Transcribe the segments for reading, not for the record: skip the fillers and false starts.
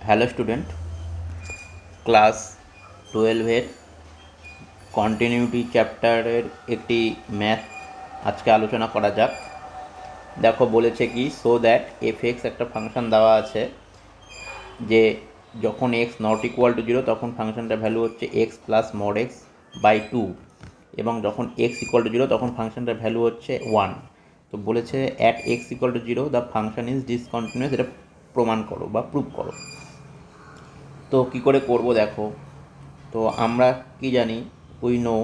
Hello student, class 12-এর continuity চ্যাপ্টারের একটি math আজকে আলোচনা করা যাক। দেখো বলেছে কি, সো দ্যাট এফ এক্স একটা ফাংশন দেওয়া আছে যে যখন এক্স নট ইকুয়াল টু 0 তখন ফাংশনটার ভ্যালু হচ্ছে X plus mod X by 2, এবং যখন এক্স ইকুয়াল টু 0 তখন ফাংশনটার ভ্যালু হচ্ছে 1। তো বলেছে at x equal to 0 the function is discontinuous, এটা প্রমাণ করো বা প্রুভ করো। তো কী করে করবো দেখো, তো আমরা কি জানি, we know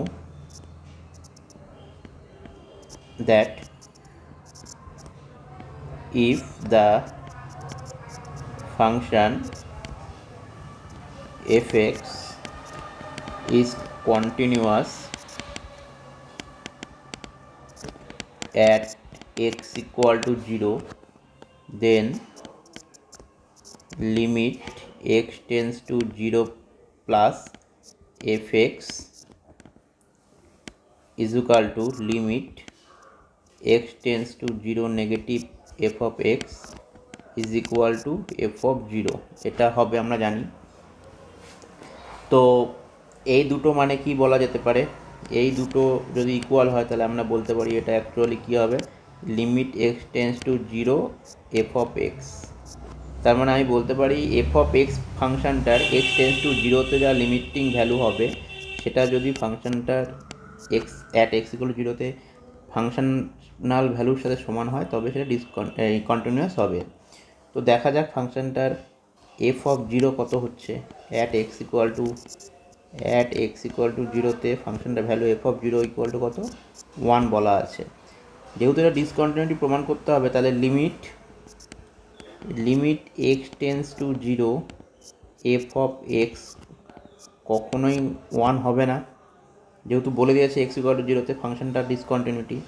that if the function fx is continuous at x equal to 0, then limit x tends to 0 plus fx is equal to limit x tends to 0 negative f of x is equal to f of 0, এটা হবে আমরা জানি। তো এই দুটো মানে কি বলা যেতে পারে, এই দুটো যদি ইকুয়াল হয় তাহলে আমরা বলতে পারি এটা অ্যাকচুয়ালি কী হবে, limit x tends to 0 f of x. তার মানে আমি বলতে পারি এফ অফ এক্স ফাংশানটার এক্স টেন্স টু 0-তে যা লিমিটিং ভ্যালু হবে সেটা যদি ফাংশানটার x at x equal to 0-তে ফাংশনাল ভ্যালুর সাথে সমান হয় তবে সেটা কন্টিনিউয়াস হবে। তো দেখা যাক ফাংশনটার এফ অফ 0 কত হচ্ছে। অ্যাট এক্স ইকুয়াল টু 0-তে ফাংশনটার value f of 0 equal to কত, 1 বলা আছে। যেহেতু এটা ডিসকন্টিনিউটি প্রমাণ করতে হবে তাহলে limit x tends to 0 f of x কখনোই 1 হবে না, যেহেতু বলে দিয়েছে এক্স ইকুয়াল টু 0-তে ফাংশনটার ডিসকন্টিনিউটি।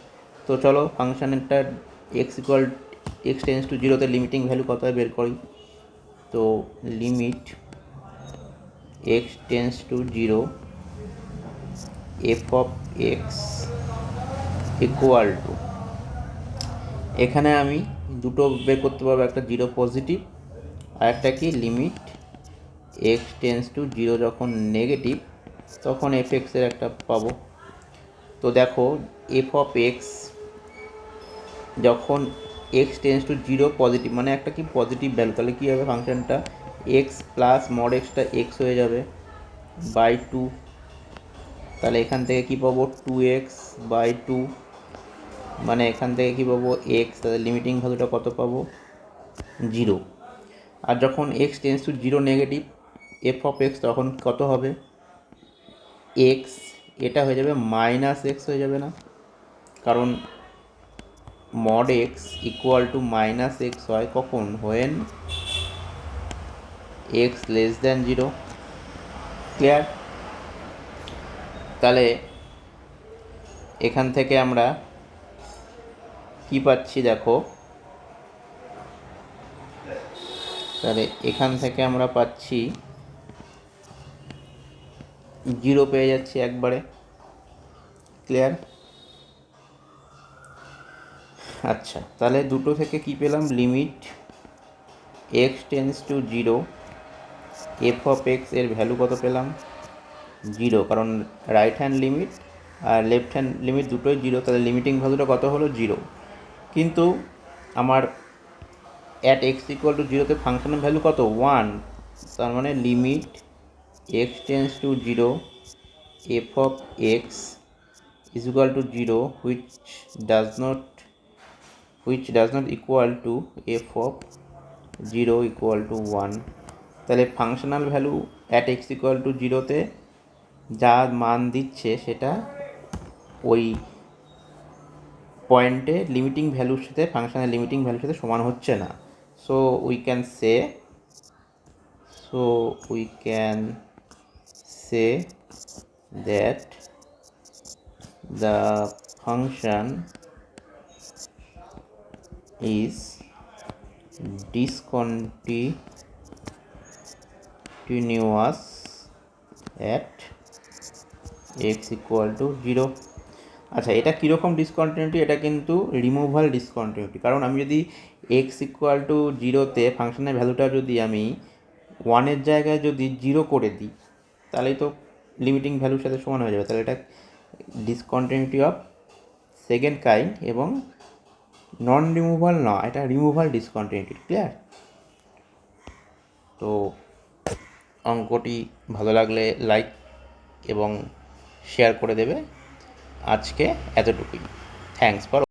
তো চলো ফাংশনটার এক্স টেন্স টু 0-তে লিমিটিং ভ্যালু কত হয় বের করি। তো limit x tends to 0 f of x equal to, এখানে আমি দুটো বের করতে পারবো, একটা 0 পজিটিভ আর একটা কি লিমিট এক্স টেন্স টু 0 যখন নেগেটিভ তখন এফ এক্সের একটা পাবো। তো দেখো এফ অফ এক্স যখন এক্স টেন্স টু 0 পজিটিভ মানে একটা কি পজিটিভ ভ্যালু, তাহলে কী হবে ফাংশনটা x plus mod extra x হয়ে যাবে বাই 2, তাহলে এখান থেকে কী পাবো 2x বাই 2, মানে এখান থেকে কী পাবো এক্স, তাহলে লিমিটিং ভ্যালুটা কত পাবো 0। আর যখন x tends to 0 negative F of x তখন কত হবে এক্স, এটা হয়ে যাবে মাইনাস এক্স হয়ে যাবে না, কারণ mod x equal two minus x হয় কখন, when x less than 0। Clear? তাহলে এখান থেকে আমরা কি পাচ্ছি দেখো, তাহলে এখান থেকে আমরা পাচ্ছি 0 পেয়ে যাচ্ছি একবারে। ক্লিয়ার? আচ্ছা, তাহলে দুটো থেকে কি পেলাম, limit x tends to 0 f of x এর ভ্যালু কত পেলাম 0, কারণ রাইট হ্যান্ড লিমিট আর লেফট হ্যান্ড লিমিট দুটোই 0, তাহলে লিমিটিং ভ্যালুটা কত হলো 0। কিন্তু আমার অ্যাট এক্স ইকুয়াল টু 0-তে ফাংশনের ভ্যালু কত 1, তার মানে limit x tends to 0 f of x is equal to 0 which does not equal to f of 0 equal to 1। তাহলে functional value at x equal to 0-তে যা মান দিচ্ছে সেটা ওই পয়েন্টে লিমিটিং ভ্যালুর সাথে ফাংশনের লিমিটিং ভ্যালুর সাথে সমান হচ্ছে না। So we can say that the function is discontinuous at x equal to 0। আচ্ছা, এটা কীরকম ডিসকন্টিনিউটি, এটা কিন্তু রিমুভাল ডিসকন্টিনিউটি, কারণ আমি যদি এক্স ইকুয়াল টু 0-তে ফাংশনের ভ্যালুটা যদি আমি ওয়ানের জায়গায় যদি 0 করে দিই তাহলেই তো লিমিটিং ভ্যালুর সাথে সমান হয়ে যাবে। তাহলে এটা ডিসকন্টিনিউটি অফ সেকেন্ড কাইন্ড এবং নন রিমুভাল না, এটা রিমুভাল ডিসকন্টিনিউটি। ক্লিয়ার? তো অঙ্কটি ভালো লাগলে লাইক এবং শেয়ার করে দেবে। আজকে এতটুকুই। Thanks for